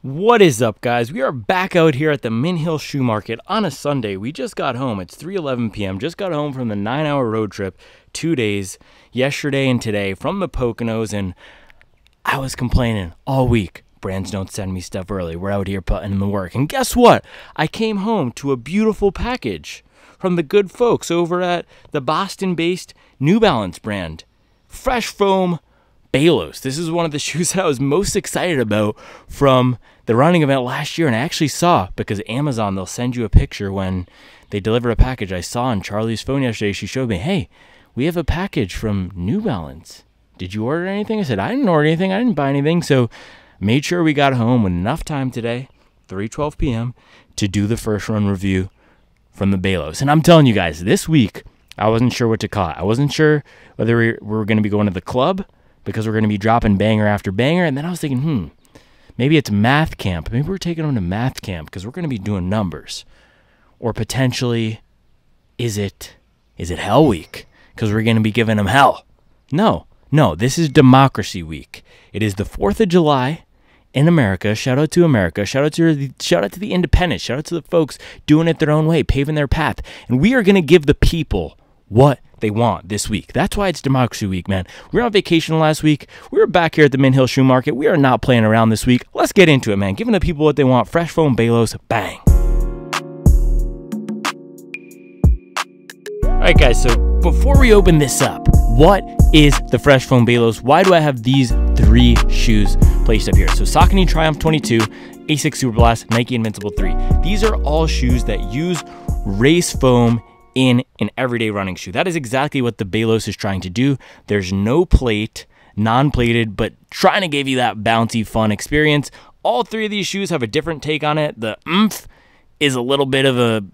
What is up, guys? We are back out here at the Min Hill Shoe Market on a Sunday. We just got home. It's 3:11 p.m. Just got home from the 9-hour road trip, 2 days, yesterday and today, from the Poconos, and I was complaining all week. Brands don't send me stuff early. We're out here putting in the work. And guess what? I came home to a beautiful package from the good folks over at the Boston-based New Balance brand. Fresh Foam Balos. This is one of the shoes that I was most excited about from the running event last year, and I actually saw, because Amazon, they'll send you a picture when they deliver a package. I saw on Charlie's phone yesterday, she showed me, hey, we have a package from New Balance. Did you order anything? I said, I didn't order anything. I didn't buy anything. So made sure we got home with enough time today, 3:12 p.m., to do the first run review from the Balos. And I'm telling you guys, this week, I wasn't sure what to call it. I wasn't sure whether we were going to be going to the club, because we're going to be dropping banger after banger. And then I was thinking, maybe it's math camp. Maybe we're taking them to math camp because we're going to be doing numbers. Or potentially, is it Hell Week? Because we're going to be giving them hell. No, this is Democracy Week. It is the 4th of July in America. Shout out to America. Shout out to the independents. Shout out to the folks doing it their own way, paving their path. And we are going to give the people what they want this week. That's why it's Democracy Week, man. We were on vacation last week. We were back here at the Min Hill Shoe Market. We are not playing around this week. Let's get into it, man. Giving the people what they want. Fresh Foam Balos, bang. All right, guys, so before we open this up, what is the Fresh Foam Balos? Why do I have these three shoes placed up here? So Saucony Triumph 22, Asics Superblast, Nike Invincible 3. These are all shoes that use race foam in an everyday running shoe. That is exactly what the Balos is trying to do. There's no plate, non-plated, but trying to give you that bouncy, fun experience. All three of these shoes have a different take on it. The oomph is a little bit of a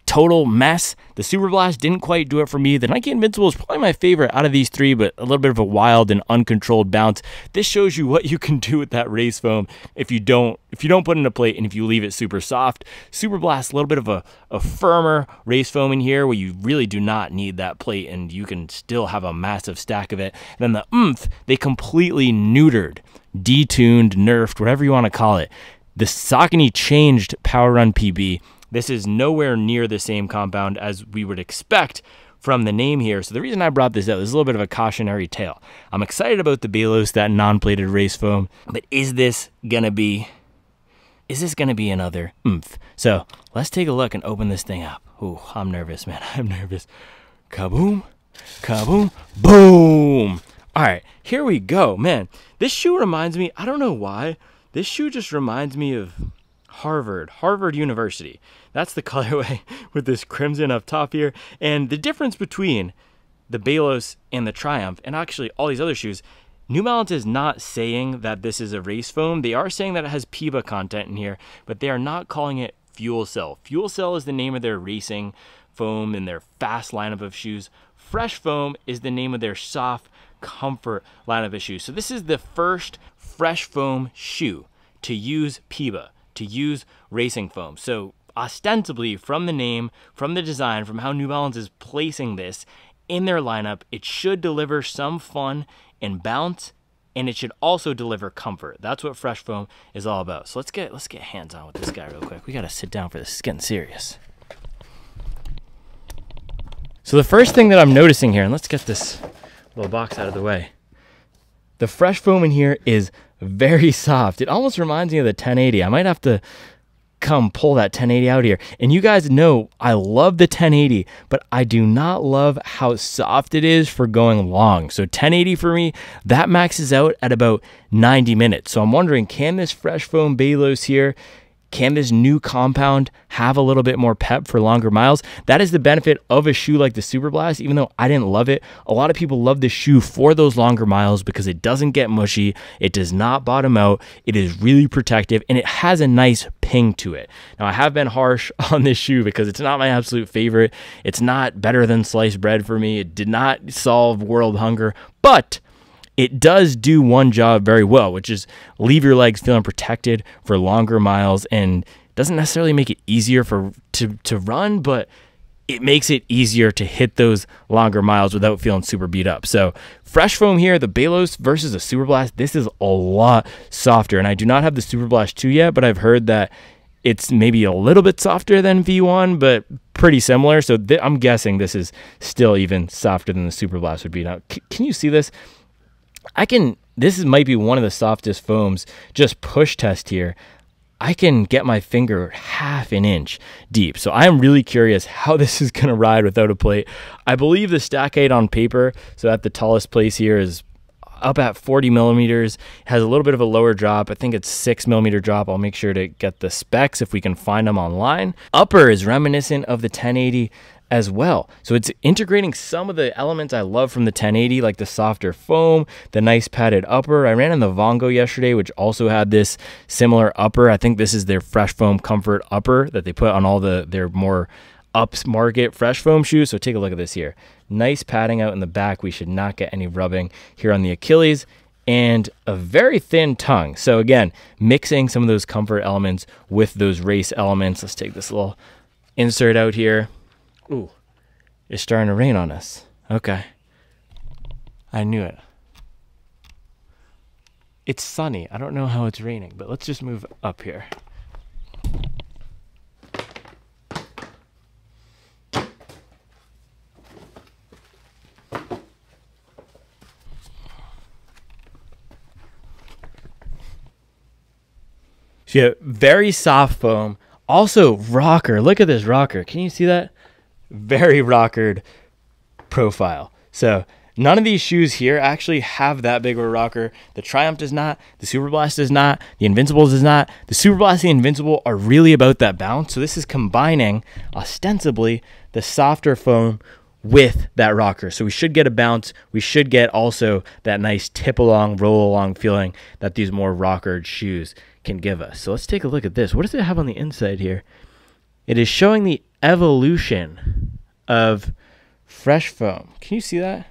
total mess. The Superblast didn't quite do it for me. The Nike Invincible is probably my favorite out of these three, but a little bit of a wild and uncontrolled bounce. This shows you what you can do with that race foam if you don't put in a plate and if you leave it super soft. Superblast, a little bit of a firmer race foam in here where you really do not need that plate and you can still have a massive stack of it. And then the oomph, they completely neutered, detuned, nerfed, whatever you want to call it. The Saucony changed Power Run PB. This is nowhere near the same compound as we would expect from the name here. So the reason I brought this up is a little bit of a cautionary tale. I'm excited about the Balos, that non-plated race foam, but is this gonna be another oomph? So let's take a look and open this thing up. Ooh, I'm nervous, man. I'm nervous. Kaboom, kaboom, boom. All right, here we go, man. This shoe reminds me, I don't know why, this shoe just reminds me of Harvard University. That's the colorway with this crimson up top here. And the difference between the Balos and the Triumph, and actually all these other shoes, New Balance is not saying that this is a race foam. They are saying that it has PIBA content in here, but they are not calling it Fuel Cell. Fuel Cell is the name of their racing foam and their fast lineup of shoes. Fresh Foam is the name of their soft comfort lineup of shoes. So this is the first Fresh Foam shoe to use PIBA, to use racing foam. So ostensibly, from the name, from the design, from how New Balance is placing this in their lineup, it should deliver some fun and bounce, and it should also deliver comfort. That's what Fresh Foam is all about. So let's get hands on with this guy real quick. We gotta sit down for this. It's getting serious. So the first thing that I'm noticing here, and let's get this little box out of the way. The Fresh Foam in here is very soft. It almost reminds me of the 1080. I might have to come pull that 1080 out here. And you guys know I love the 1080, but I do not love how soft it is for going long. So 1080 for me, that maxes out at about 90 minutes. So I'm wondering, can this Fresh Foam Balos here, can this new compound have a little bit more pep for longer miles? That is the benefit of a shoe like the Superblast. Even though I didn't love it, a lot of people love this shoe for those longer miles because it doesn't get mushy, it does not bottom out, it is really protective, and it has a nice ping to it. Now, I have been harsh on this shoe because it's not my absolute favorite. It's not better than sliced bread for me. It did not solve world hunger, but it does do one job very well, which is leave your legs feeling protected for longer miles, and doesn't necessarily make it easier to run, but it makes it easier to hit those longer miles without feeling super beat up. So fresh foam here, the Balos versus the Superblast, this is a lot softer. And I do not have the Superblast 2 yet, but I've heard that it's maybe a little bit softer than V1, but pretty similar. So I'm guessing this is still even softer than the Superblast would be. Now, can you see this? This might be one of the softest foams. Just push test here. I can get my finger half an inch deep. So I'm really curious how this is going to ride without a plate. I believe the stack height on paper, so at the tallest place here, is up at 40 millimeters. Has a little bit of a lower drop. I think it's 6 millimeter drop. I'll make sure to get the specs if we can find them online. Upper is reminiscent of the 1080 as well. So it's integrating some of the elements I love from the 1080, like the softer foam, the nice padded upper. I ran in the Vongo yesterday, which also had this similar upper. I think this is their Fresh Foam Comfort upper that they put on all their more upmarket fresh foam shoes. So take a look at this here. Nice padding out in the back. We should not get any rubbing here on the Achilles, and a very thin tongue. So again, mixing some of those comfort elements with those race elements. Let's take this little insert out here. Ooh, it's starting to rain on us. Okay. I knew it. It's sunny. I don't know how it's raining, but let's just move up here. So yeah, very soft foam. Also rocker. Look at this rocker. Can you see that? Very rockered profile. So none of these shoes here actually have that big of a rocker. The Triumph does not. The Superblast does not. The Invincible does not. The Superblast and the Invincible are really about that bounce. So this is combining, ostensibly, the softer foam with that rocker. So we should get a bounce. We should get also that nice tip along, roll along feeling that these more rockered shoes can give us. So let's take a look at this. What does it have on the inside here? It is showing the evolution of fresh foam. Can you see that?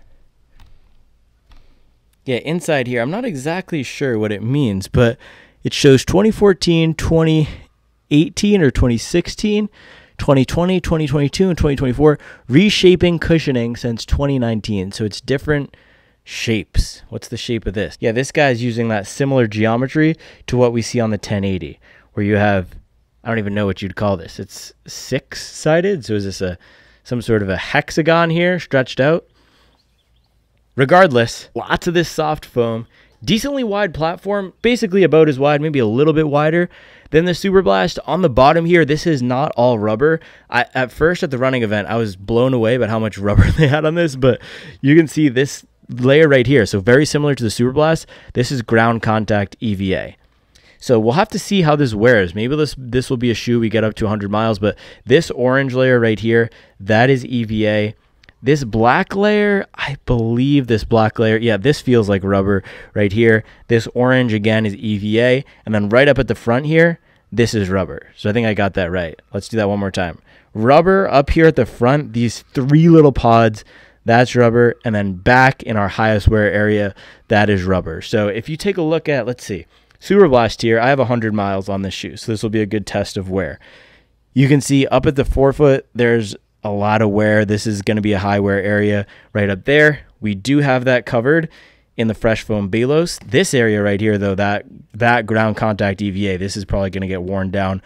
Yeah, inside here, I'm not exactly sure what it means, but it shows 2014, 2018, or 2016, 2020, 2022, and 2024, reshaping cushioning since 2019. So it's different shapes. What's the shape of this? Yeah, this guy's using that similar geometry to what we see on the 1080, where you have, I don't even know what you'd call this. It's 6-sided. So is this some sort of a hexagon here stretched out? Regardless, lots of this soft foam, decently wide platform, basically about as wide, maybe a little bit wider than the Superblast. On the bottom here, this is not all rubber. At first at the running event, I was blown away about how much rubber they had on this, but you can see this layer right here. So very similar to the Superblast. This is ground contact EVA. So we'll have to see how this wears. Maybe this will be a shoe we get up to 100 miles, but this orange layer right here, that is EVA. This black layer, I believe this black layer, yeah, this feels like rubber right here. This orange, again, is EVA. And then right up at the front here, this is rubber. So I think I got that right. Let's do that one more time. Rubber up here at the front, these 3 little pods, that's rubber. And then back in our highest wear area, that is rubber. So if you take a look at, let's see, Superblast here, I have 100 miles on this shoe. So this will be a good test of wear. You can see up at the forefoot, there's a lot of wear. This is going to be a high wear area right up there. We do have that covered in the Fresh Foam Balos. This area right here, though, that ground contact EVA, this is probably going to get worn down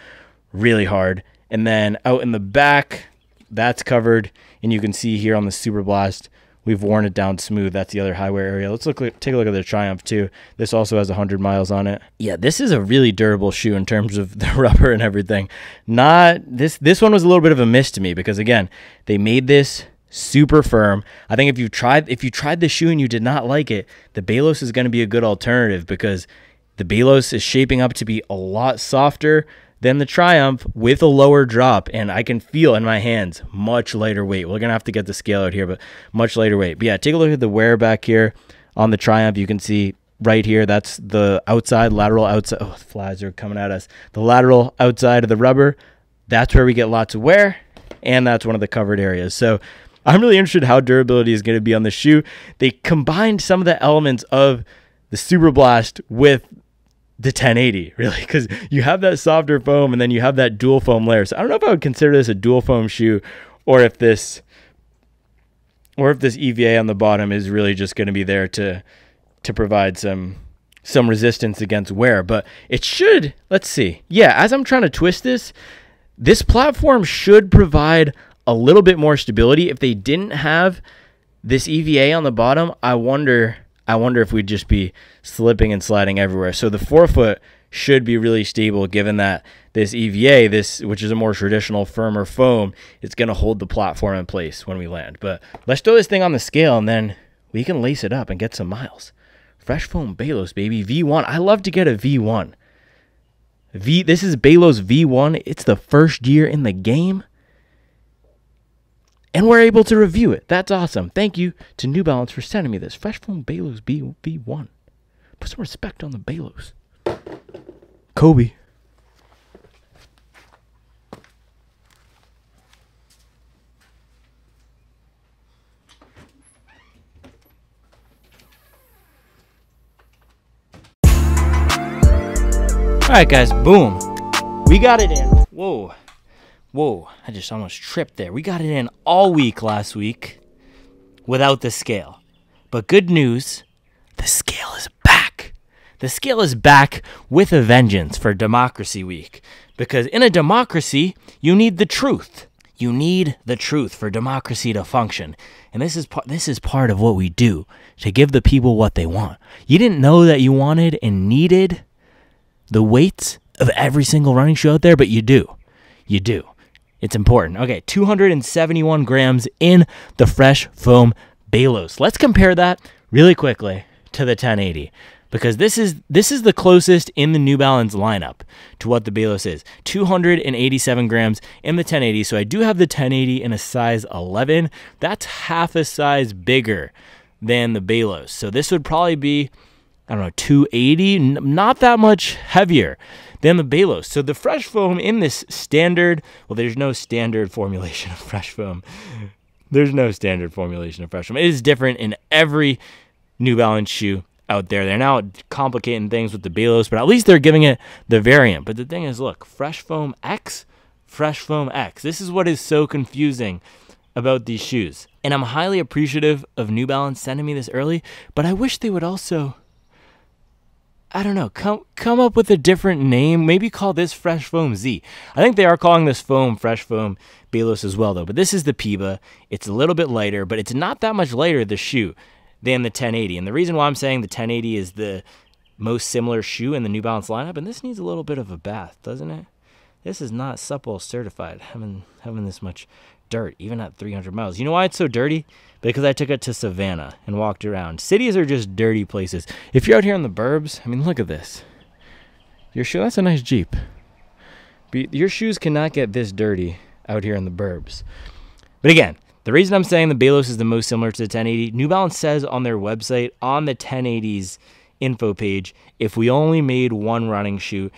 really hard. And then out in the back, that's covered. And you can see here on the Superblast, we've worn it down smooth. That's the other high wear area. Let's take a look at the Triumph too. This also has 100 miles on it. Yeah, this is a really durable shoe in terms of the rubber and everything. This one was a little bit of a miss to me because, again, they made this super firm. I think if you tried the shoe and you did not like it, the Balos is going to be a good alternative because the Balos is shaping up to be a lot softer than the Triumph with a lower drop, and I can feel in my hands much lighter weight. We're gonna have to get the scale out here, but much lighter weight. But yeah, take a look at the wear back here on the Triumph. You can see right here, that's the lateral outside. Oh, the flies are coming at us. The lateral outside of the rubber, that's where we get lots of wear, and that's one of the covered areas. So I'm really interested how durability is going to be on the shoe. They combined some of the elements of the Superblast with the 1080, really, because you have that softer foam and then you have that dual foam layer. So I don't know if I would consider this a dual foam shoe or if this EVA on the bottom is really just going to be there to provide some resistance against wear. But it should, let's see. Yeah, as I'm trying to twist this platform should provide a little bit more stability. If they didn't have this EVA on the bottom, I wonder if we'd just be slipping and sliding everywhere. So the forefoot should be really stable, given that this EVA, which is a more traditional, firmer foam, it's going to hold the platform in place when we land. But let's throw this thing on the scale, and then we can lace it up and get some miles. Fresh Foam Balos, baby. V1. I love to get a V1. This is Balos V1. It's the first year in the game, and we're able to review it. That's awesome. Thank you to New Balance for sending me this. Fresh Foam Balos V1. Put some respect on the Balos. Kobe. All right, guys, boom. We got it in. Whoa, I just almost tripped there. We got it in all week last week without the scale. But good news, the scale is back. The scale is back with a vengeance for Democracy Week. Because in a democracy, you need the truth. You need the truth for democracy to function. And this is part of what we do, to give the people what they want. You didn't know that you wanted and needed the weights of every single running shoe out there, but you do. You do. It's important. Okay, 271 grams in the Fresh Foam Balos. Let's compare that really quickly to the 1080, because this is the closest in the New Balance lineup to what the Balos is. 287 grams in the 1080. So I do have the 1080 in a size 11. That's half a size bigger than the Balos. So this would probably be, I don't know, 280, not that much heavier than the Balos. So the Fresh Foam in this standard, well, there's no standard formulation of Fresh Foam. There's no standard formulation of Fresh Foam. It is different in every New Balance shoe out there. They're now complicating things with the Balos, but at least they're giving it the variant. But the thing is, look, Fresh Foam X, Fresh Foam X. This is what is so confusing about these shoes. And I'm highly appreciative of New Balance sending me this early, but I wish they would also, I don't know, come up with a different name. Maybe call this Fresh Foam Z. I think they are calling this foam Fresh Foam Balos as well, though. But this is the PIBA. It's a little bit lighter, but it's not that much lighter, the shoe, than the 1080. And the reason why I'm saying the 1080 is the most similar shoe in the New Balance lineup, and this needs a little bit of a bath, doesn't it? This is not supple certified, having this much dirt, even at 300 miles. You know why it's so dirty? Because I took it to Savannah and walked around. Cities are just dirty places. If you're out here in the burbs, I mean, look at this. Your shoe, that's a nice Jeep. But your shoes cannot get this dirty out here in the burbs. But again, the reason I'm saying the Balos is the most similar to the 1080, New Balance says on their website, on the 1080's info page, if we only made one running shoe,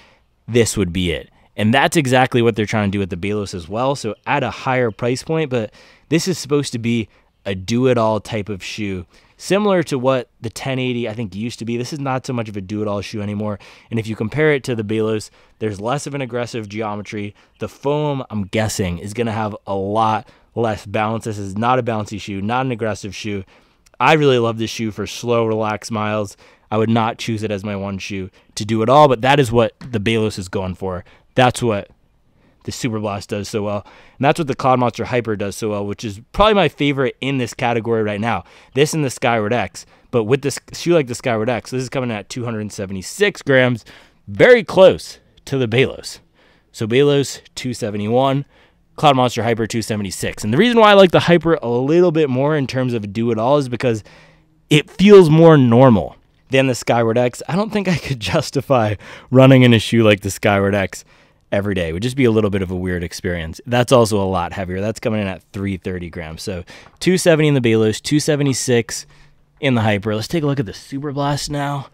this would be it. And that's exactly what they're trying to do with the Balos as well. So at a higher price point, but this is supposed to be a do-it-all type of shoe, similar to what the 1080 I think used to be. This is not so much of a do-it-all shoe anymore. And if you compare it to the Balos, there's less of an aggressive geometry. The foam, I'm guessing, is going to have a lot less bounce. This is not a bouncy shoe, not an aggressive shoe. I really love this shoe for slow, relaxed miles. I would not choose it as my one shoe to do it all, but that is what the Balos is going for. That's what the Superblast does so well. And that's what the Cloudmonster Hyper does so well, which is probably my favorite in this category right now. This and the Skyward X. But with this shoe like the Skyward X, this is coming at 276 grams, very close to the Balos. So Balos, 271. Cloudmonster Hyper, 276. And the reason why I like the Hyper a little bit more in terms of do-it-all is because it feels more normal than the Skyward X. I don't think I could justify running in a shoe like the Skyward X every day. It would just be a little bit of a weird experience. That's also a lot heavier. That's coming in at 330 grams. So 270 in the Balos, 276 in the Hyper. Let's take a look at the Superblast now.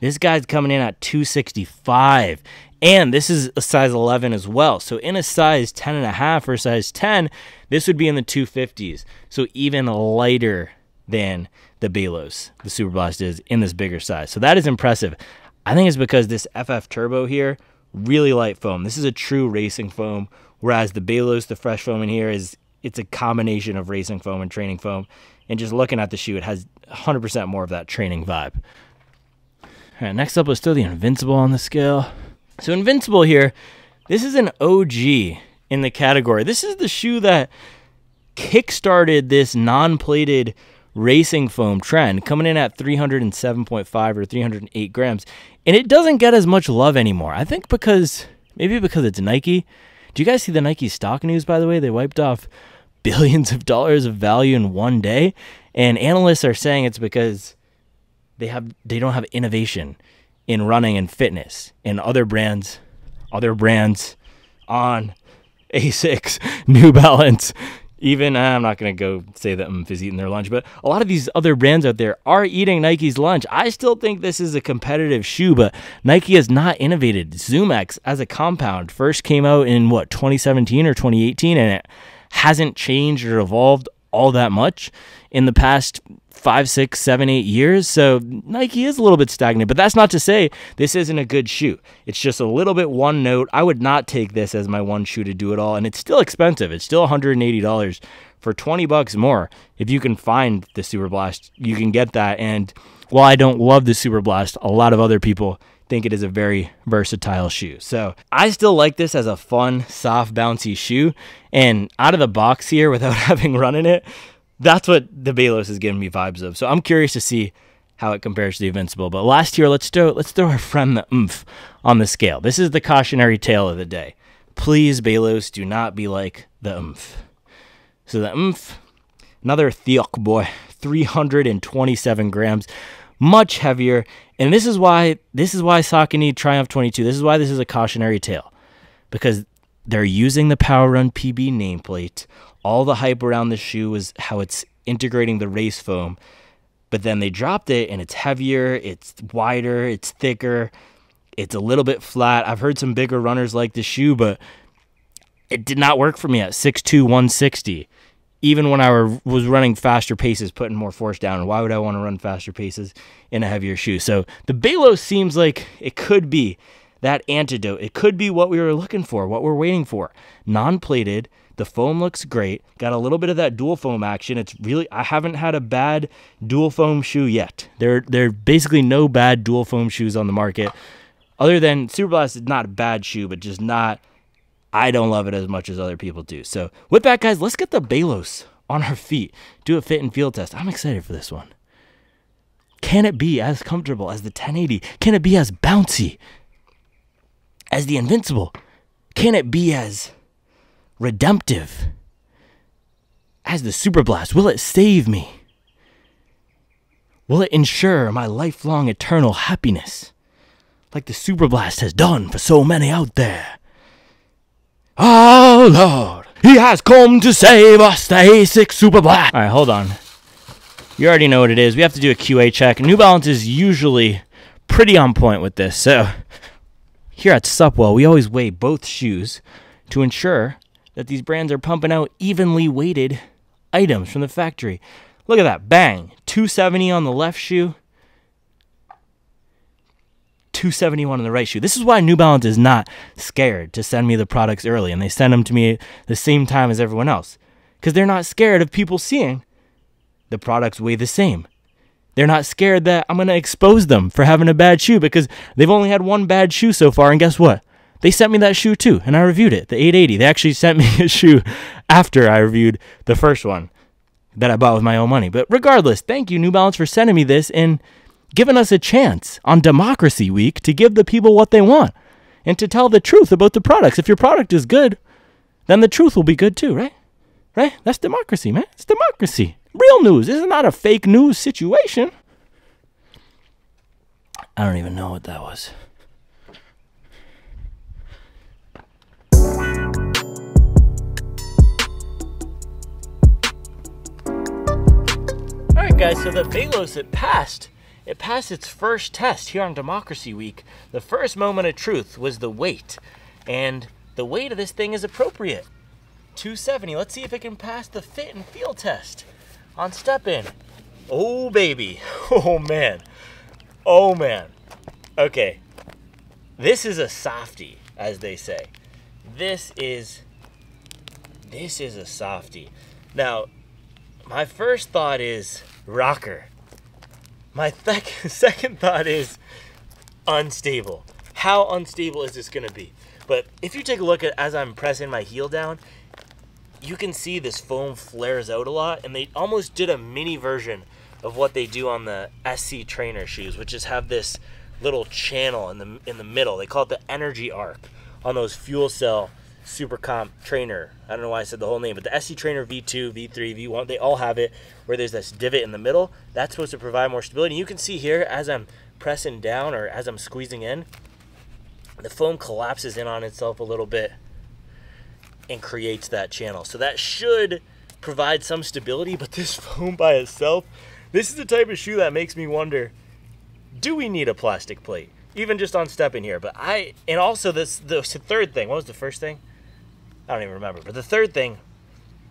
This guy's coming in at 265. And this is a size 11 as well. So in a size 10.5 or size 10, this would be in the 250s. So even lighter than the Balos, the Superblast is in this bigger size. So that is impressive. I think it's because this FF Turbo here, really light foam. This is a true racing foam Whereas the Balos, the fresh foam in here, it's a combination of racing foam and training foam. And just looking at the shoe, it has 100% more of that training vibe. All right, next up, let's throw the Invincible on the scale. So Invincible here, this is an OG in the category. This is the shoe that kickstarted this non-plated racing foam trend, coming in at 307.5 or 308 grams. And it doesn't get as much love anymore. I think maybe because it's Nike. Do you guys see the Nike stock news, by the way? They wiped off billions of dollars of value in one day. And analysts are saying it's because they don't have innovation in running and fitness. And other brands on Asics, New Balance, even, I'm not going to go say that is eating their lunch, but a lot of these other brands out there are eating Nike's lunch. I still think this is a competitive shoe, but Nike has not innovated. Zoom X as a compound first came out in, 2017 or 2018, and it hasn't changed or evolved all that much in the past 5, 6, 7, 8 years. So Nike is a little bit stagnant, but that's not to say this isn't a good shoe. It's just a little bit one note. I would not take this as my one shoe to do it all. And it's still expensive. It's still $180 for $20 more. If you can find the Superblast, you can get that. And while I don't love the Superblast, a lot of other people think it is a very versatile shoe. So I still like this as a fun, soft, bouncy shoe. And out of the box here, without having run in it, that's what the Balos is giving me vibes of. So I'm curious to see how it compares to the Invincible. But last year, let's throw our friend the oomph on the scale. This is the cautionary tale of the day. Please, Balos, do not be like the oomph. So the oomph, another thick boy, 327 grams, much heavier. And this is why Saucony Triumph 22, this is why this is a cautionary tale. Because they're using the Power Run PB nameplate. All the hype around the shoe was how it's integrating the race foam, but then they dropped it and it's heavier, it's wider, it's thicker, it's a little bit flat. I've heard some bigger runners like the shoe, but it did not work for me at 6'2", 160. Even when I was running faster paces, putting more force down. Why would I want to run faster paces in a heavier shoe? So the Balos seems like it could be that antidote. It could be what we were looking for, what we're waiting for. Non-plated. The foam looks great. Got a little bit of that dual foam action. It's really, I haven't had a bad dual foam shoe yet. There are basically no bad dual foam shoes on the market. Other than Superblast is not a bad shoe, but just not, I don't love it as much as other people do. So with that, guys, let's get the Balos on our feet. Do a fit and feel test. I'm excited for this one. Can it be as comfortable as the 1080? Can it be as bouncy as the Invincible? Can it be as redemptive as the Superblast? Will it save me? Will it ensure my lifelong eternal happiness like the Superblast has done for so many out there? Oh Lord, he has come to save us, the Asics Superblast. All right, hold on. You already know what it is. We have to do a QA check. New Balance is usually pretty on point with this. So here at Supwell, we always weigh both shoes to ensure that these brands are pumping out evenly weighted items from the factory. Look at that, bang. 270 on the left shoe, 271 on the right shoe. This is why New Balance is not scared to send me the products early, and they send them to me at the same time as everyone else. Because they're not scared of people seeing the products weigh the same. They're not scared that I'm going to expose them for having a bad shoe, because they've only had one bad shoe so far, and guess what? They sent me that shoe too, and I reviewed it, the 880. They actually sent me a shoe after I reviewed the first one that I bought with my own money. But regardless, thank you, New Balance, for sending me this and giving us a chance on Democracy Week to give the people what they want and to tell the truth about the products. If your product is good, then the truth will be good too, right? Right? That's democracy, man. It's democracy. Real news. This is not a fake news situation. I don't even know what that was. Alright guys, so the Balos, it passed its first test here on Democracy Week. The first moment of truth was the weight, and the weight of this thing is appropriate. 270. Let's see if it can pass the fit and feel test on step in. Oh baby. Oh man. Oh man. Okay. This is a softie, as they say. This is This is a softie. Now, my first thought is rocker. My second thought is unstable. How unstable is this gonna be? But if you take a look at as I'm pressing my heel down, you can see this foam flares out a lot, and they almost did a mini version of what they do on the SC trainer shoes, which is have this little channel in the middle. They call it the energy arc on those fuel cell super comp trainer. I don't know why I said the whole name, but the SC trainer V2, V3, V1, they all have it where there's this divot in the middle. That's supposed to provide more stability. And you can see here as I'm pressing down or as I'm squeezing in, the foam collapses in on itself a little bit and creates that channel. So that should provide some stability, but this foam by itself, this is the type of shoe that makes me wonder, do we need a plastic plate? Even just on stepping here. But and also the third thing, what was the first thing? I don't even remember. But the third thing,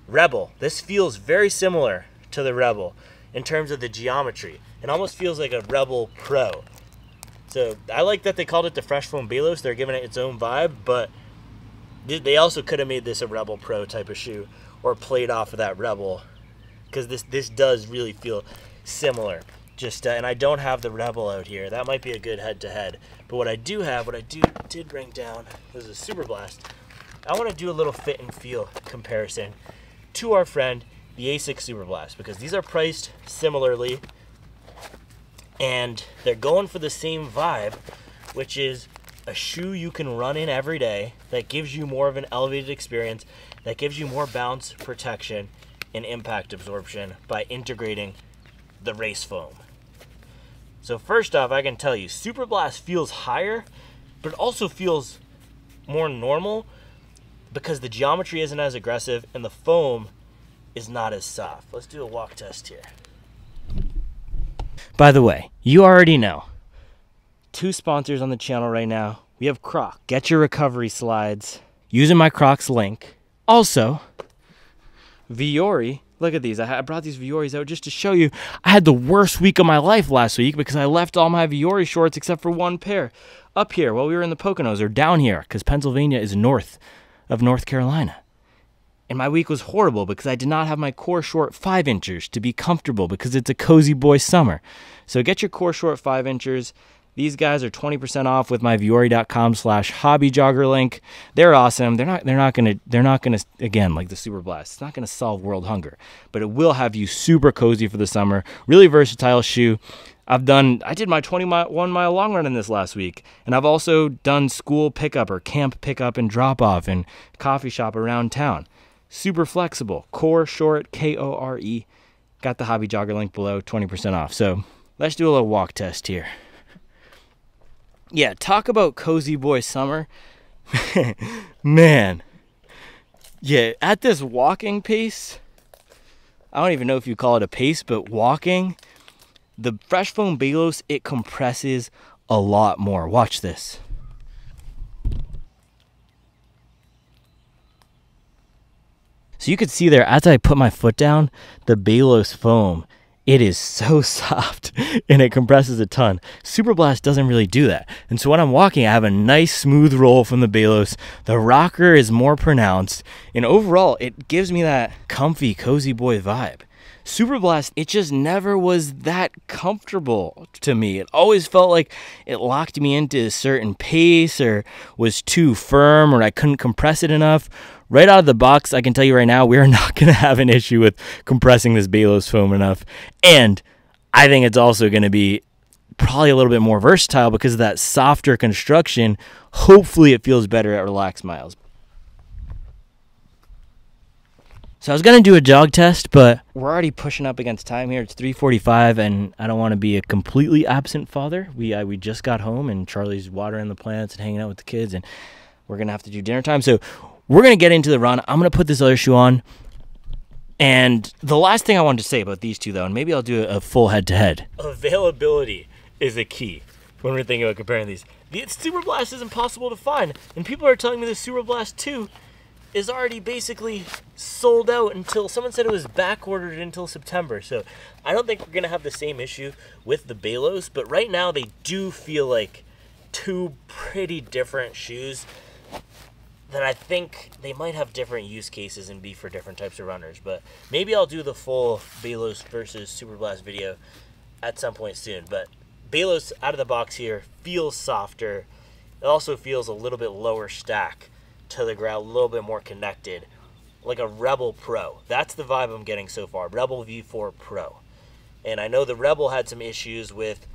Rebel. This feels very similar to the Rebel in terms of the geometry. It almost feels like a Rebel Pro. So I like that they called it the Fresh Foam Balos. They're giving it its own vibe, but they also could have made this a Rebel Pro type of shoe or played off of that Rebel, because this does really feel similar. And I don't have the Rebel out here. That might be a good head-to-head. But what I do have, what I did bring down, is a Superblast. I want to do a little fit and feel comparison to our friend, the Asics Superblast, because these are priced similarly, and they're going for the same vibe, which is a shoe you can run in every day that gives you more of an elevated experience, that gives you more bounce protection and impact absorption by integrating the race foam. So first off, I can tell you, Superblast feels higher, but it also feels more normal because the geometry isn't as aggressive and the foam is not as soft. Let's do a walk test here. By the way, you already know, 2 sponsors on the channel right now. We have Croc. Get your recovery slides using my Crocs link. Also, Viore. Look at these. I brought these Vioris out just to show you. I had the worst week of my life last week because I left all my Viore shorts except for one pair up here while we were in the Poconos, or down here because Pennsylvania is north of North Carolina. And my week was horrible because I did not have my core short 5-inchers to be comfortable because it's a cozy boy summer. So get your core short 5-inchers. These guys are 20% off with my viore.com/hobbyjogger link. They're awesome. They're not gonna again, like the Superblast, it's not gonna solve world hunger, but it will have you super cozy for the summer. Really versatile shoe. I did my 21-mile long run in this last week, and I've also done school pickup or camp pickup and drop off and coffee shop around town. Super flexible. Core short, Kore. Got the hobby jogger link below, 20% off. So let's do a little walk test here. Yeah, talk about cozy boy summer. Man. Yeah, at this walking pace, I don't even know if you call it a pace, but walking, the Fresh Foam Balos, it compresses a lot more. Watch this. So you could see there, as I put my foot down, the Balos foam, it is so soft and it compresses a ton. Superblast doesn't really do that. And so when I'm walking, I have a nice smooth roll from the Balos. The rocker is more pronounced. And overall, it gives me that comfy, cozy boy vibe. Superblast, it just never was that comfortable to me. It always felt like it locked me into a certain pace or was too firm or I couldn't compress it enough. Right out of the box, I can tell you right now, we're not going to have an issue with compressing this Balos foam enough. And I think it's also going to be probably a little bit more versatile because of that softer construction. Hopefully it feels better at relaxed miles. So I was going to do a jog test, but we're already pushing up against time here. It's 3:45, and I don't want to be a completely absent father. We just got home, and Charlie's watering the plants and hanging out with the kids, and we're going to have to do dinner time. So we're going to get into the run. I'm going to put this other shoe on. And the last thing I wanted to say about these two, though, and maybe I'll do a full head-to-head. Availability is a key when we're thinking about comparing these. The Superblast is impossible to find, and people are telling me the Superblast 2 is already basically sold out until, someone said it was back ordered until September. So I don't think we're going to have the same issue with the Balos, but right now they do feel like two pretty different shoes. then I think they might have different use cases and be for different types of runners. But maybe I'll do the full Balos versus Superblast video at some point soon. But Balos out of the box here feels softer. It also feels a little bit lower stack to the ground, a little bit more connected, like a Rebel Pro. That's the vibe I'm getting so far, Rebel V4 Pro. And I know the Rebel had some issues with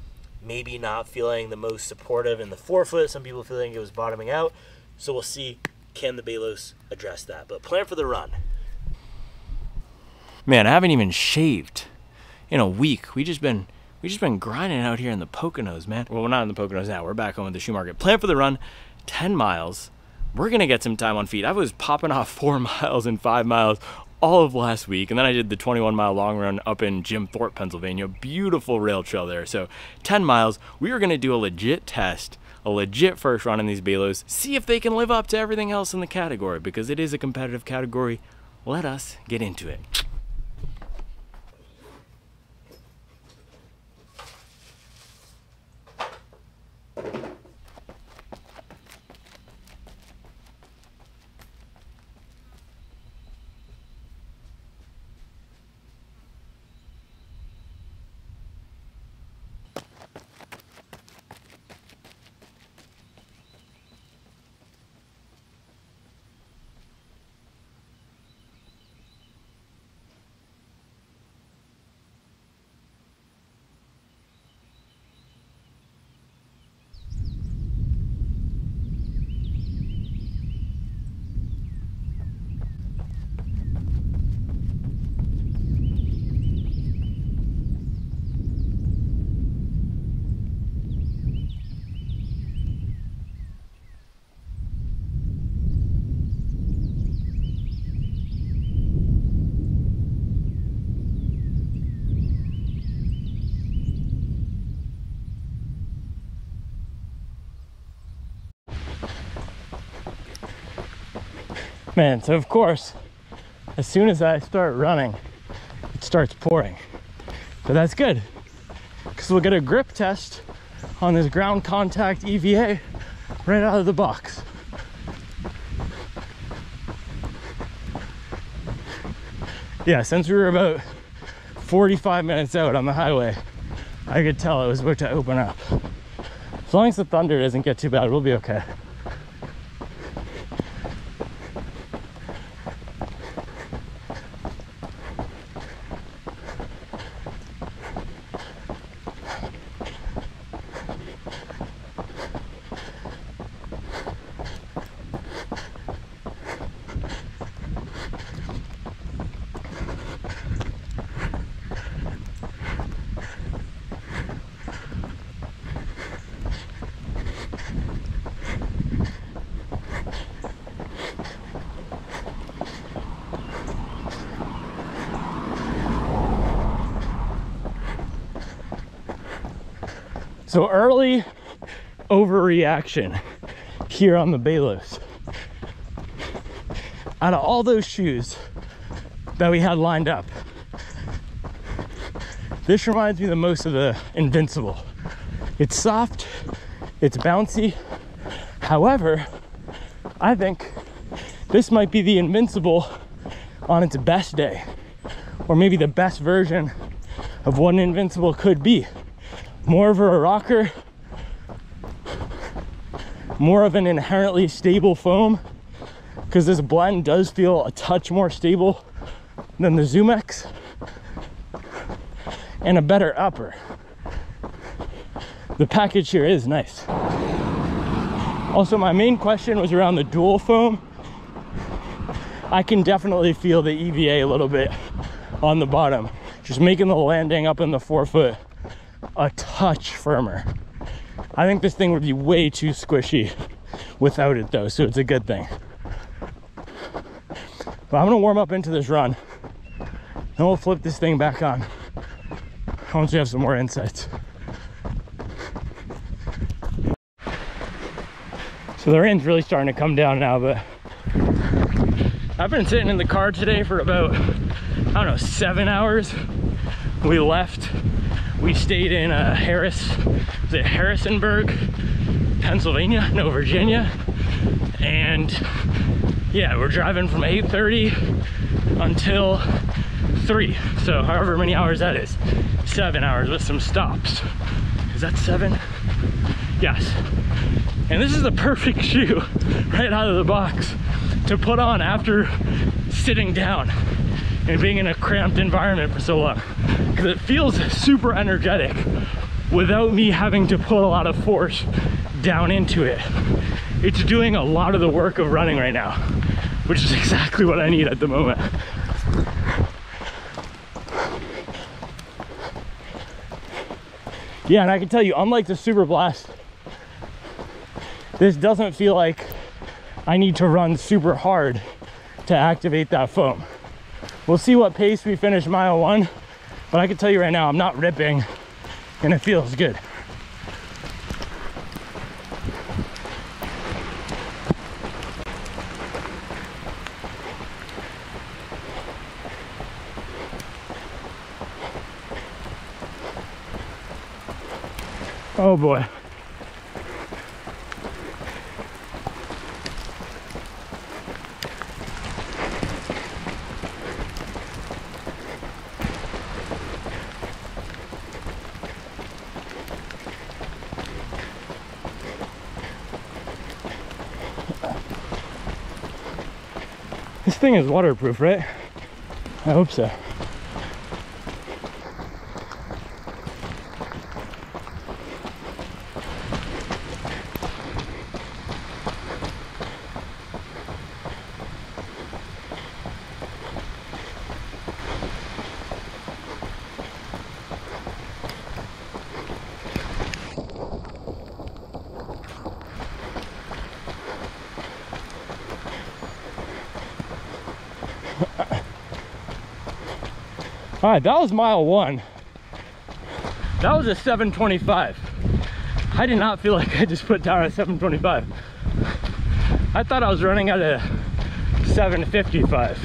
maybe not feeling the most supportive in the forefoot. Some people feeling it was bottoming out. So we'll see, can the Balos address that? But plan for the run. Man, I haven't even shaved in a week. We just been grinding out here in the Poconos, man. Well, we're not in the Poconos now. We're back home at the shoe market. Plan for the run, 10 miles. We're gonna get some time on feet. I was popping off 4 miles and 5 miles all of last week, and then I did the 21-mile long run up in Jim Thorpe, Pennsylvania. Beautiful rail trail there. So 10 miles, we are gonna do a legit test, a legit first run in these Balos, see if they can live up to everything else in the category, because it is a competitive category. Let us get into it. Man, so of course, as soon as I start running, it starts pouring. But that's good, because we'll get a grip test on this ground contact EVA right out of the box. Yeah, since we were about 45 minutes out on the highway, I could tell it was about to open up. As long as the thunder doesn't get too bad, we'll be okay. So early overreaction here on the Balos. Out of all those shoes that we had lined up, this reminds me the most of the Invincible. It's soft, it's bouncy. However, I think this might be the Invincible on its best day, or maybe the best version of what an Invincible could be. More of a rocker, more of an inherently stable foam, because this blend does feel a touch more stable than the Zoom X, and a better upper. The package here is nice. Also, my main question was around the dual foam. I can definitely feel the EVA a little bit on the bottom, just making the landing up in the forefoot a touch firmer. I think this thing would be way too squishy without it though, so it's a good thing. But I'm gonna warm up into this run, and we'll flip this thing back on once we have some more insights. So the rain's really starting to come down now, but I've been sitting in the car today for about, I don't know, 7 hours. We left. We stayed in Harrisonburg, Pennsylvania, no, Virginia. And yeah, we're driving from 8:30 until 3. So however many hours that is, 7 hours with some stops. Is that 7? Yes. And this is the perfect shoe right out of the box to put on after sitting down and being in a cramped environment for so long, because it feels super energetic without me having to put a lot of force down into it. It's doing a lot of the work of running right now, which is exactly what I need at the moment. Yeah, and I can tell you, unlike the Superblast, this doesn't feel like I need to run super hard to activate that foam. We'll see what pace we finish mile 1, but I can tell you right now, I'm not ripping and it feels good. Oh boy. This thing is waterproof, right? I hope so. All right, that was mile 1. That was a 7:25. I did not feel like I just put down a 7:25. I thought I was running at a 7:55.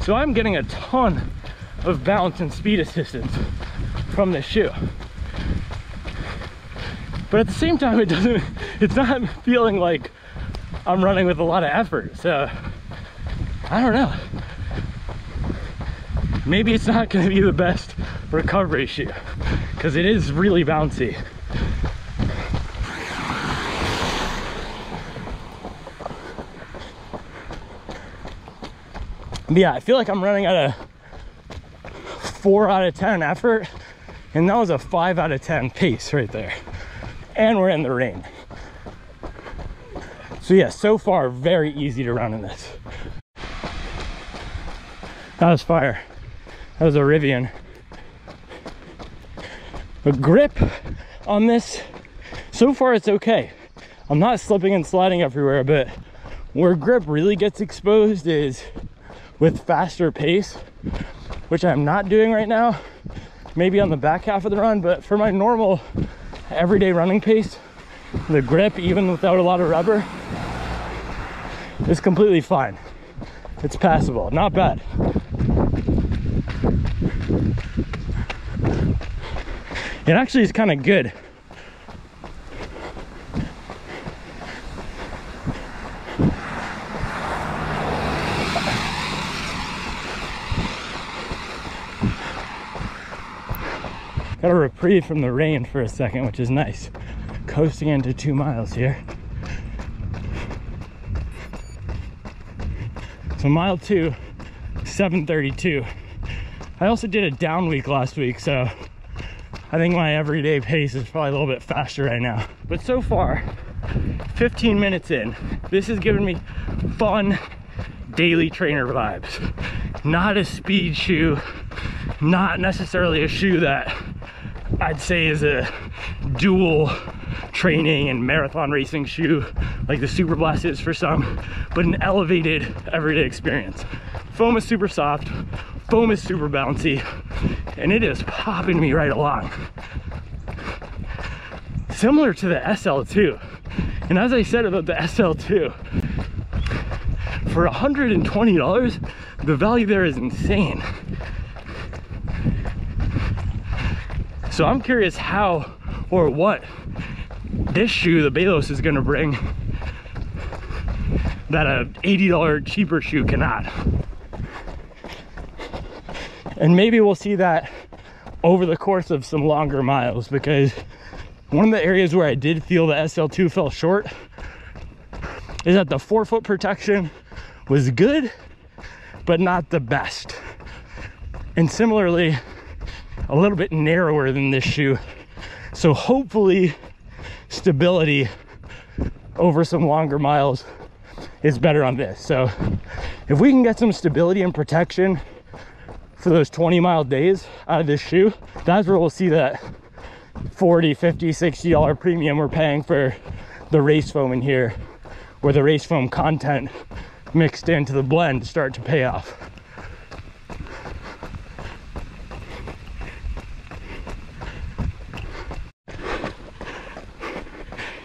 So I'm getting a ton of balance and speed assistance from this shoe. But at the same time, it's not feeling like I'm running with a lot of effort. So I don't know. Maybe it's not going to be the best recovery shoe because it is really bouncy. But yeah, I feel like I'm running at a 4 out of 10 effort, and that was a 5 out of 10 pace right there. And we're in the rain. So yeah, so far very easy to run in this. That was fire. That was a Rivian. The grip on this, so far it's okay. I'm not slipping and sliding everywhere, but where grip really gets exposed is with faster pace, which I'm not doing right now. Maybe on the back half of the run, but for my normal everyday running pace, the grip, even without a lot of rubber, is completely fine. It's passable, not bad. It actually is kind of good. Got a reprieve from the rain for a second, which is nice. Coasting into 2 miles here. So mile 2, 7:32. I also did a down week last week, so I think my everyday pace is probably a little bit faster right now. But so far, 15 minutes in, this has given me fun daily trainer vibes. Not a speed shoe, not necessarily a shoe that I'd say is a dual training and marathon racing shoe like the Superblast is for some, but an elevated everyday experience. Foam is super soft, foam is super bouncy, and it is popping me right along. Similar to the SL2. And as I said about the SL2, for $120, the value there is insane. So I'm curious how or what this shoe, the Balos, is gonna bring that a $80 cheaper shoe cannot. And maybe we'll see that over the course of some longer miles, because one of the areas where I did feel the SL2 fell short is that the forefoot protection was good, but not the best. And similarly, a little bit narrower than this shoe. So hopefully stability over some longer miles is better on this. So if we can get some stability and protection for those 20-mile days out of this shoe, that's where we'll see that $40, $50, $60 premium we're paying for the race foam in here, where the race foam content mixed into the blend start to pay off.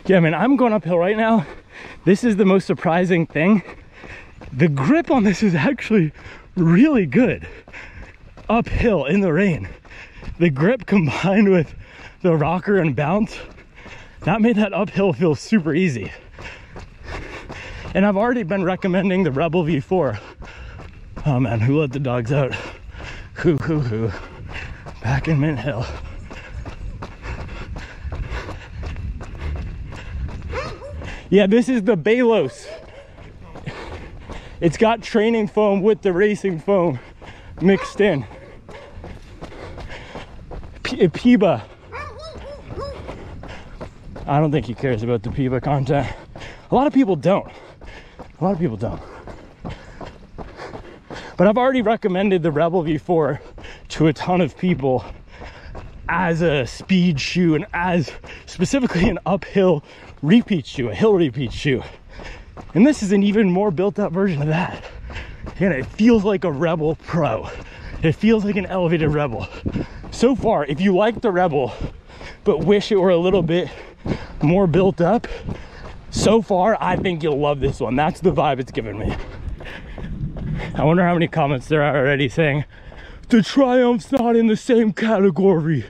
Yeah, man, I'm going uphill right now. This is the most surprising thing. The grip on this is actually really good. Uphill in the rain. The grip combined with the rocker and bounce, that made that uphill feel super easy. And I've already been recommending the Rebel V4. Oh man, who let the dogs out? Who. Back in Mint Hill. Yeah, this is the Balos. It's got training foam with the racing foam mixed in. PIBA. I don't think he cares about the PIBA content. A lot of people don't. But I've already recommended the Rebel V4 to a ton of people as a speed shoe and as specifically an uphill repeat shoe, a hill repeat shoe. And this is an even more built up version of that. And it feels like a Rebel Pro. It feels like an elevated Rebel. So far, if you like the Rebel, but wish it were a little bit more built up, so far, I think you'll love this one. That's the vibe it's giving me. I wonder how many comments there are already saying, the Triumph's not in the same category.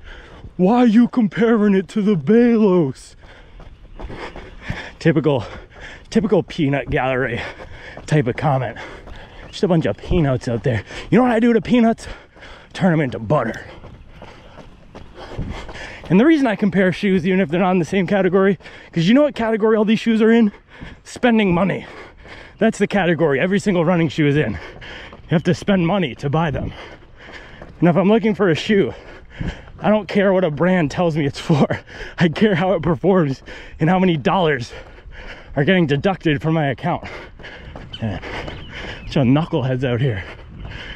Why are you comparing it to the Balos? Typical peanut gallery type of comment. Just a bunch of peanuts out there. You know what I do to peanuts? Turn them into butter. And the reason I compare shoes, even if they're not in the same category, because you know what category all these shoes are in? Spending money. That's the category every single running shoe is in. You have to spend money to buy them. And if I'm looking for a shoe, I don't care what a brand tells me it's for. I care how it performs and how many dollars are getting deducted from my account. Yeah. Bunch of knuckleheads out here.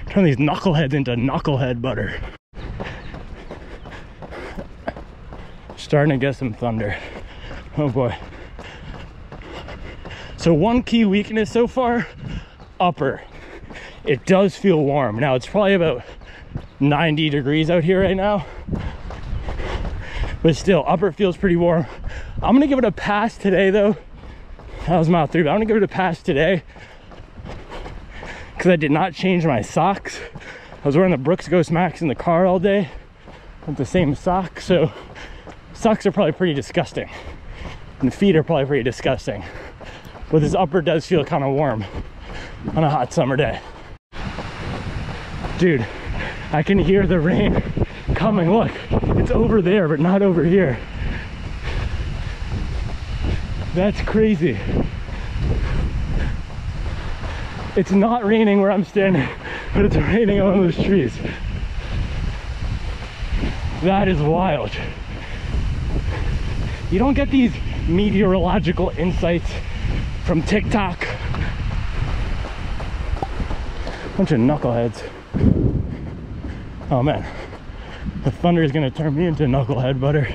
Turn these knuckleheads into knucklehead butter. Starting to get some thunder. Oh boy. So one key weakness so far, upper. It does feel warm. Now it's probably about 90 degrees out here right now, but still upper feels pretty warm. I'm gonna give it a pass today though. That was mile 3, but I'm gonna give it a pass today because I did not change my socks. I was wearing the Brooks Ghost Max in the car all day with the same socks, so socks are probably pretty disgusting and the feet are probably pretty disgusting, but this upper does feel kind of warm on a hot summer day. Dude, I can hear the rain coming. Look, it's over there, but not over here. That's crazy. It's not raining where I'm standing, but it's raining on those trees. That is wild. You don't get these meteorological insights from TikTok. Bunch of knuckleheads. Oh man, the thunder is gonna turn me into knucklehead butter.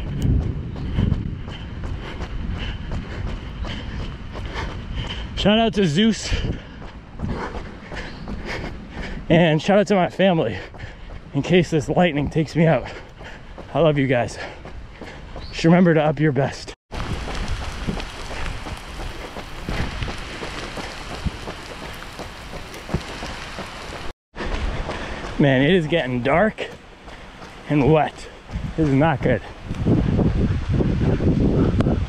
Shout out to Zeus. And shout out to my family in case this lightning takes me out. I love you guys. Just remember to up your best. Man, it is getting dark and wet. This is not good.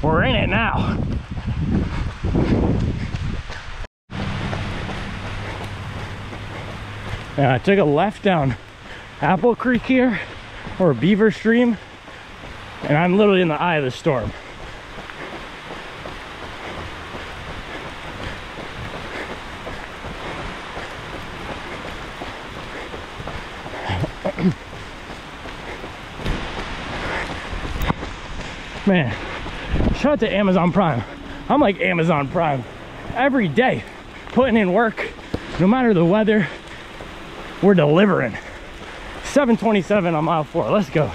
We're in it now. Yeah, I took a left down Apple Creek here, or Beaver Stream, and I'm literally in the eye of the storm. Man, shout out to Amazon Prime. I'm like Amazon Prime every day, putting in work, no matter the weather, we're delivering. 7:27 on mile 4, let's go.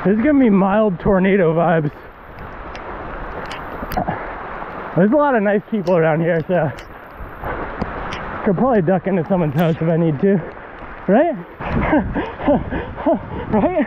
This is giving me mild tornado vibes. There's a lot of nice people around here, so could probably duck into someone's house if I need to, right? Right?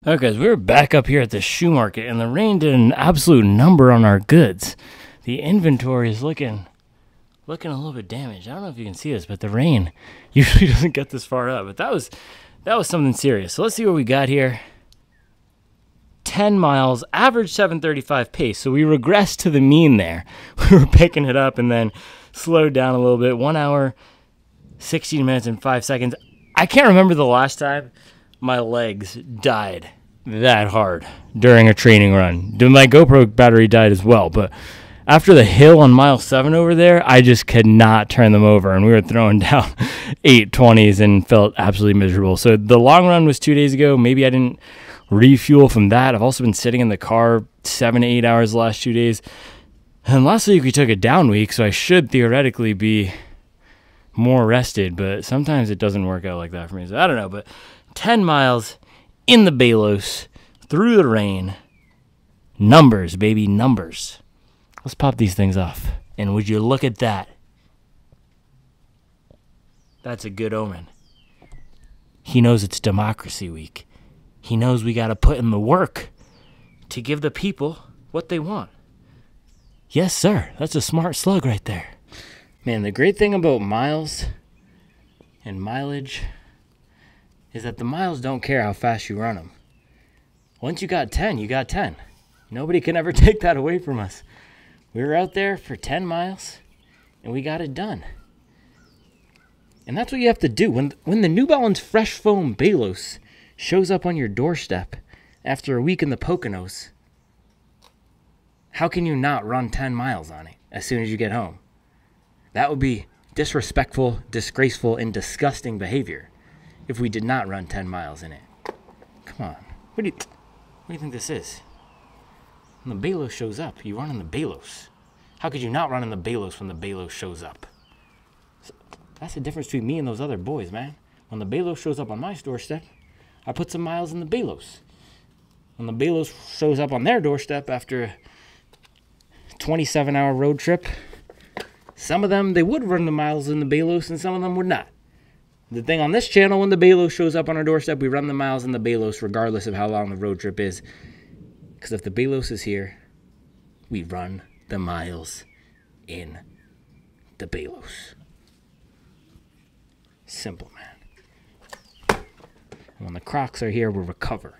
Okay, guys, we're back up here at the shoe market, and the rain did an absolute number on our goods. The inventory is looking a little bit damaged. I don't know if you can see this, but the rain usually doesn't get this far up. But that was something serious. So let's see what we got here. 10 miles, average 7:35 pace. So we regressed to the mean there. We were picking it up and then slowed down a little bit. 1 hour, 16 minutes, and 5 seconds. I can't remember the last time my legs died that hard during a training run. My GoPro battery died as well, but after the hill on mile 7 over there, I just could not turn them over, and we were throwing down 820s and felt absolutely miserable. So the long run was 2 days ago. Maybe I didn't refuel from that. I've also been sitting in the car 7 to 8 hours the last 2 days. And last week we took a down week, so I should theoretically be more rested, but sometimes it doesn't work out like that for me. So I don't know, but 10 miles in the Balos, through the rain. Numbers, baby, numbers. Let's pop these things off. And would you look at that? That's a good omen. He knows it's Democracy Week. He knows we got to put in the work to give the people what they want. Yes, sir. That's a smart slug right there. Man, the great thing about miles and mileage is that the miles don't care how fast you run them. Once you got 10, you got 10. Nobody can ever take that away from us. We were out there for 10 miles, and we got it done. And that's what you have to do. When the New Balance Fresh Foam Balos shows up on your doorstep after a week in the Poconos, how can you not run 10 miles on it as soon as you get home? That would be disrespectful, disgraceful, and disgusting behavior if we did not run 10 miles in it. Come on. What do you think this is? When the Balos shows up, you run in the Balos. How could you not run in the Balos when the Balos shows up? So that's the difference between me and those other boys, man. When the Balos shows up on my doorstep, I put some miles in the Balos. When the Balos shows up on their doorstep after a 27-hour road trip, some of them, they would run the miles in the Balos, and some of them would not. The thing on this channel, when the Balos shows up on our doorstep, we run the miles in the Balos regardless of how long the road trip is. Because if the Balos is here, we run the miles in the Balos. Simple, man. And when the Crocs are here, we'll recover.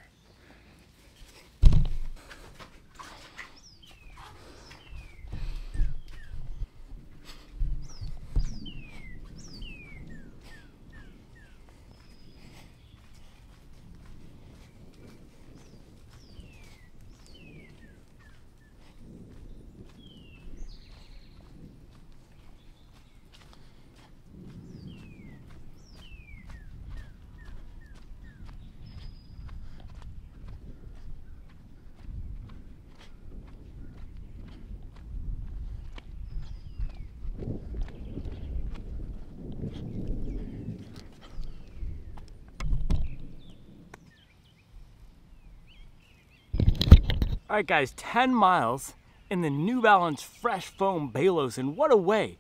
All right, guys, 10 miles in the New Balance Fresh Foam Balos, and what a way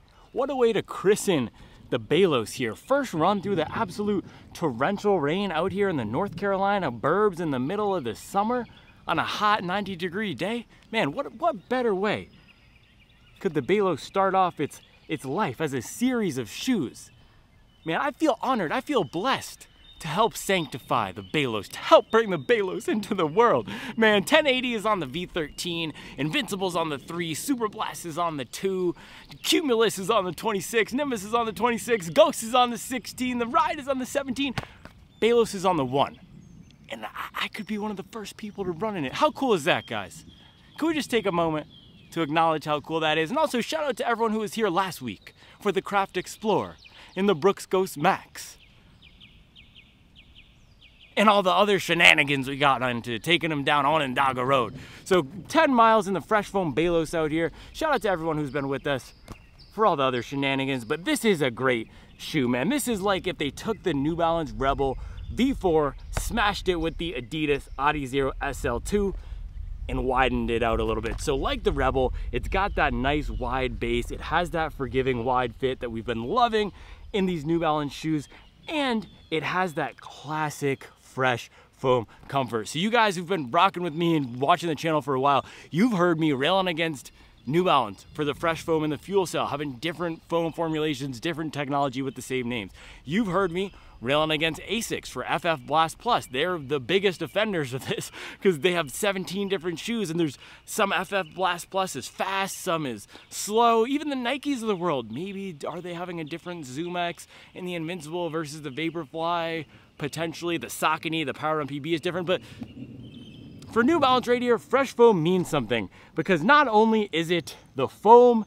to christen the Balos here. First run through the absolute torrential rain out here in the North Carolina burbs in the middle of the summer on a hot 90-degree day. Man, what better way could the Balos start off its life as a series of shoes? Man, I feel honored, I feel blessed to help sanctify the Balos, to help bring the Balos into the world. Man, 1080 is on the V13, Invincible's on the 3, Superblast is on the 2, Cumulus is on the 26, Nimbus is on the 26, Ghost is on the 16, the Ride is on the 17, Balos is on the 1. And I could be one of the first people to run in it. How cool is that, guys? Can we just take a moment to acknowledge how cool that is? And also shout out to everyone who was here last week for the Craft Explorer in the Brooks Ghost Max. and all the other shenanigans we got into, taking them down Onondaga Road. So 10 miles in the Fresh Foam Balos out here. Shout out to everyone who's been with us for all the other shenanigans, but this is a great shoe, man. This is like if they took the New Balance Rebel V4, smashed it with the Adidas Adizero SL2, and widened it out a little bit. So like the Rebel, it's got that nice wide base. It has that forgiving wide fit that we've been loving in these New Balance shoes, and it has that classic fresh foam comfort. So you guys who've been rocking with me and watching the channel for a while, you've heard me railing against New Balance for the fresh foam and the fuel cell, having different foam formulations, different technology with the same names. You've heard me railing against Asics for FF Blast Plus. They're the biggest offenders of this because they have 17 different shoes, and there's some FF Blast Plus is fast, some is slow. Even the Nikes of the world, maybe are they having a different Zoom X in the Invincible versus the Vaporfly? Potentially the Saucony, the Power Run PB is different, but for New Balance right here, fresh foam means something because not only is it the foam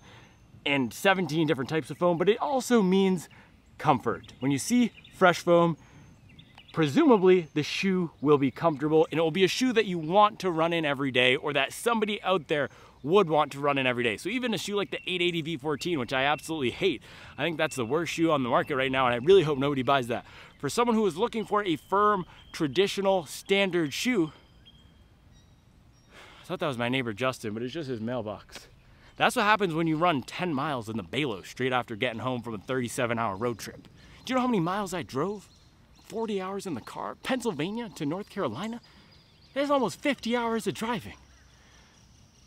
and 17 different types of foam, but it also means comfort. When you see fresh foam, presumably the shoe will be comfortable, and it will be a shoe that you want to run in every day, or that somebody out there would want to run in every day. So even a shoe like the 880 V14, which I absolutely hate, I think that's the worst shoe on the market right now, and I really hope nobody buys that. For someone who is looking for a firm, traditional, standard shoe, I thought that was my neighbor Justin, but it's just his mailbox. That's what happens when you run 10 miles in the Balos straight after getting home from a 37-hour road trip. Do you know how many miles I drove? 40 hours in the car, Pennsylvania to North Carolina? There's almost 50 hours of driving.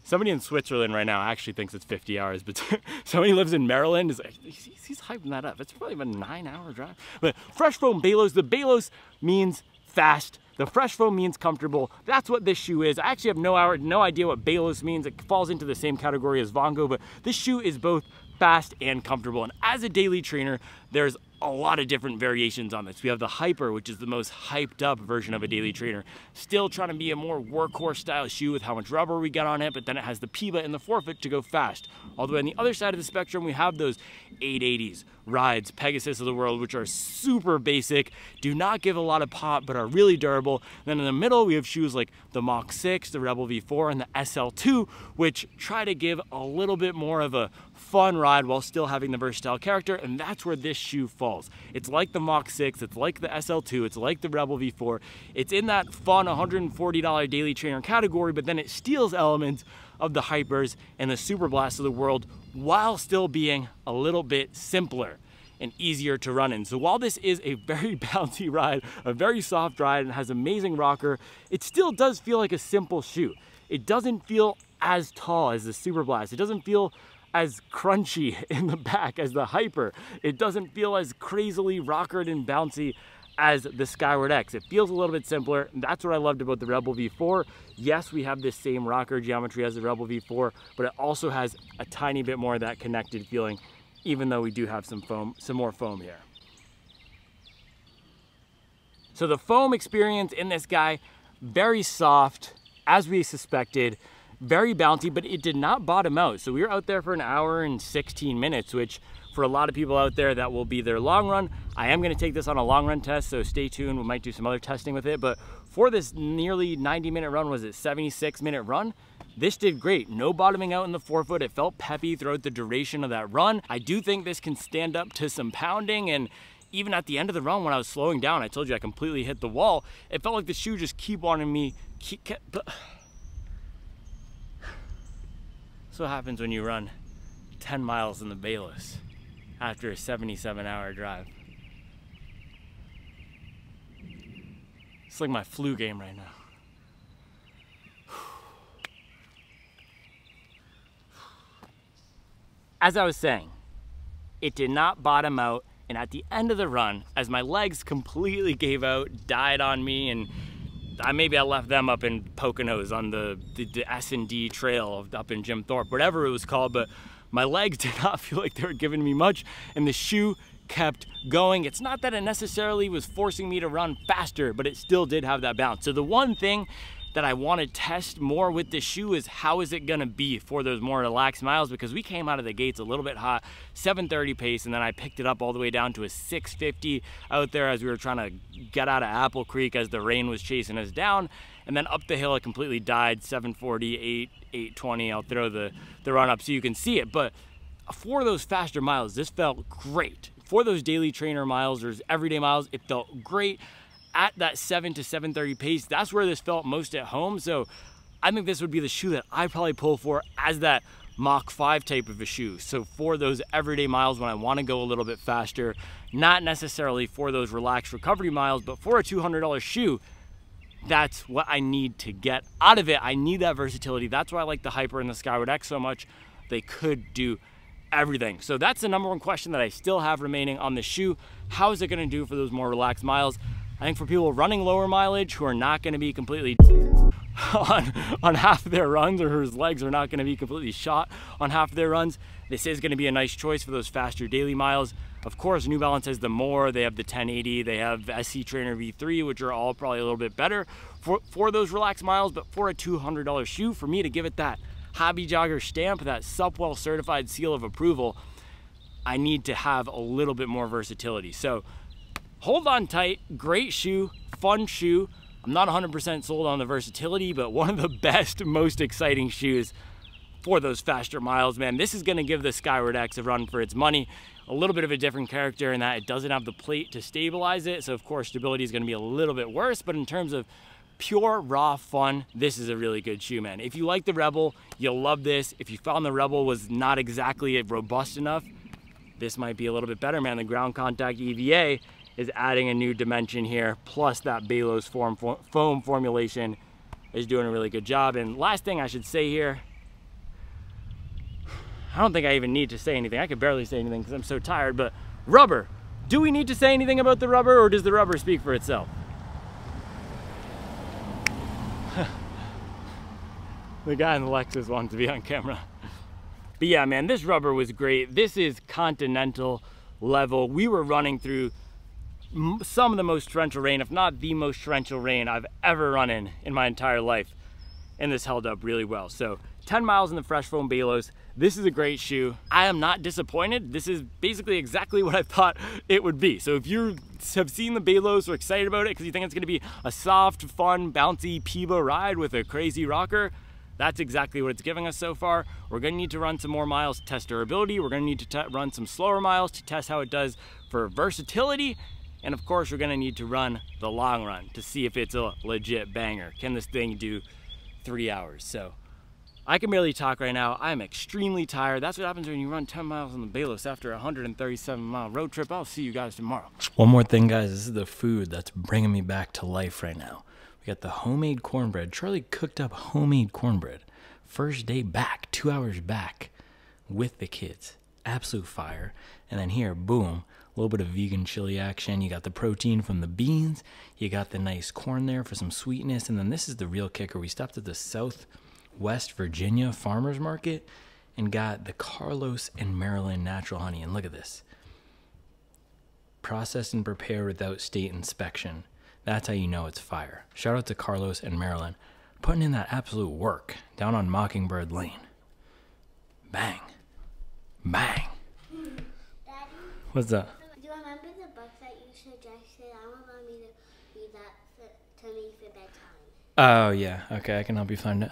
Somebody in Switzerland right now actually thinks it's 50 hours, but somebody who lives in Maryland is like, he's hyping that up. It's probably about a 9-hour drive. But fresh foam Balos, the Balos means fast. The fresh foam means comfortable. That's what this shoe is. I actually have no idea what Balos means. It falls into the same category as Vongo, but this shoe is both fast and comfortable. And as a daily trainer, there's a lot of different variations on this. We have the Hyper, which is the most hyped up version of a daily trainer. Still trying to be a more workhorse style shoe with how much rubber we get on it, but then it has the Piba and the forefoot to go fast. All the way on the other side of the spectrum, we have those 880s, Rides, Pegasus of the world, which are super basic, do not give a lot of pop, but are really durable. Then in the middle, we have shoes like the Mach 6, the Rebel V4, and the SL2, which try to give a little bit more of a fun ride while still having the versatile character, and that's where this shoe falls. It's like the Mach 6, it's like the SL2, it's like the Rebel V4. It's in that fun $140 daily trainer category, but then it steals elements of the Hypers and the Superblast of the world while still being a little bit simpler and easier to run in. So while this is a very bouncy ride, a very soft ride, and has amazing rocker, it still does feel like a simple shoe. It doesn't feel as tall as the Superblast. It doesn't feel as crunchy in the back as the Hyper. It doesn't feel as crazily rockered and bouncy as the Skyward X. It feels a little bit simpler. That's what I loved about the Rebel V4. Yes, we have this same rocker geometry as the Rebel V4, but it also has a tiny bit more of that connected feeling, even though we do have some more foam here. So the foam experience in this guy, very soft, as we suspected, very bouncy, but it did not bottom out. So we were out there for an hour and 16 minutes, which for a lot of people out there, that will be their long run. I am gonna take this on a long run test, so stay tuned. We might do some other testing with it, but for this nearly 90-minute run, was it 76-minute run? This did great. No bottoming out in the forefoot. It felt peppy throughout the duration of that run. I do think this can stand up to some pounding, and even at the end of the run when I was slowing down, I told you I completely hit the wall. It felt like the shoe just kept wanting me. That's what happens when you run 10 miles in the Balos after a 77-hour drive. It's like my flu game right now. As I was saying, it did not bottom out, and at the end of the run, as my legs completely gave out, died on me, and maybe I left them up in Poconos on the S&D trail up in Jim Thorpe, whatever it was called, but my legs did not feel like they were giving me much, and the shoe kept going. It's not that it necessarily was forcing me to run faster, but it still did have that bounce. So the one thing that I want to test more with this shoe is how is it going to be for those more relaxed miles, because we came out of the gates a little bit hot, 730 pace, and then I picked it up all the way down to a 650 out there as we were trying to get out of Apple Creek as the rain was chasing us down, and then up the hill it completely died, 740, 820. I'll throw the run up so you can see it. But for those faster miles, this felt great. For those daily trainer miles or everyday miles, it felt great. At that 7 to 730 pace, that's where this felt most at home. So I think this would be the shoe that I probably pull for as that Mach 5 type of a shoe. So for those everyday miles when I want to go a little bit faster, not necessarily for those relaxed recovery miles, but for a $200 shoe, that's what I need to get out of it. I need that versatility. That's why I like the Hyper and the Skyward X so much. They could do everything. So that's the number one question that I still have remaining on the shoe. How is it going to do for those more relaxed miles? I think for people running lower mileage who are not going to be completely on half of their runs, or whose legs are not going to be completely shot on half of their runs, this is going to be a nice choice for those faster daily miles. Of course, New Balance has the more. They have the 1080, they have SC Trainer V3, which are all probably a little bit better for those relaxed miles. But for a $200 shoe, for me to give it that hobby jogger stamp, that Supwell certified seal of approval, I need to have a little bit more versatility. So hold on tight, great shoe, fun shoe. I'm not 100% sold on the versatility, but one of the best, most exciting shoes for those faster miles, man. This is gonna give the Skyward X a run for its money. A little bit of a different character in that it doesn't have the plate to stabilize it, so of course stability is gonna be a little bit worse, but in terms of pure raw fun, this is a really good shoe, man. If you like the Rebel, you'll love this. If you found the Rebel was not exactly robust enough, this might be a little bit better, man. The ground contact EVA is adding a new dimension here, plus that Balos foam formulation is doing a really good job. And last thing I should say here, I don't think I even need to say anything. I could barely say anything because I'm so tired, but rubber. Do we need to say anything about the rubber, or does the rubber speak for itself? The guy in the Lexus wanted to be on camera. But yeah, man, this rubber was great. This is Continental level. We were running through some of the most torrential rain, if not the most torrential rain I've ever run in my entire life, and this held up really well. So 10 miles in the Fresh Foam Balos. This is a great shoe. I am not disappointed. This is basically exactly what I thought it would be. So if you have seen the Balos or excited about it because you think it's gonna be a soft, fun, bouncy Peeba ride with a crazy rocker, that's exactly what it's giving us so far. We're gonna need to run some more miles to test durability. We're gonna need to run some slower miles to test how it does for versatility. And of course, we're gonna need to run the long run to see if it's a legit banger. Can this thing do 3 hours? So I can barely talk right now. I'm extremely tired. That's what happens when you run 10 miles on the Balos after a 137-mile road trip. I'll see you guys tomorrow. One more thing, guys. This is the food that's bringing me back to life right now. We got the homemade cornbread. Charlie cooked up homemade cornbread. First day back, 2 hours back with the kids. Absolute fire. And then here, boom, a little bit of vegan chili action. You got the protein from the beans. You got the nice corn there for some sweetness. And then this is the real kicker. We stopped at the Southwest Virginia Farmers Market and got the Carlos and Marilyn natural honey. And look at this. Processed and prepared without state inspection. That's how you know it's fire. Shout out to Carlos and Marilyn putting in that absolute work down on Mockingbird Lane. Bang. Bang. Daddy, what's that? do you remember the book that you suggested? I want mommy to read that to me for bedtime. Oh, yeah. Okay, I can help you find it.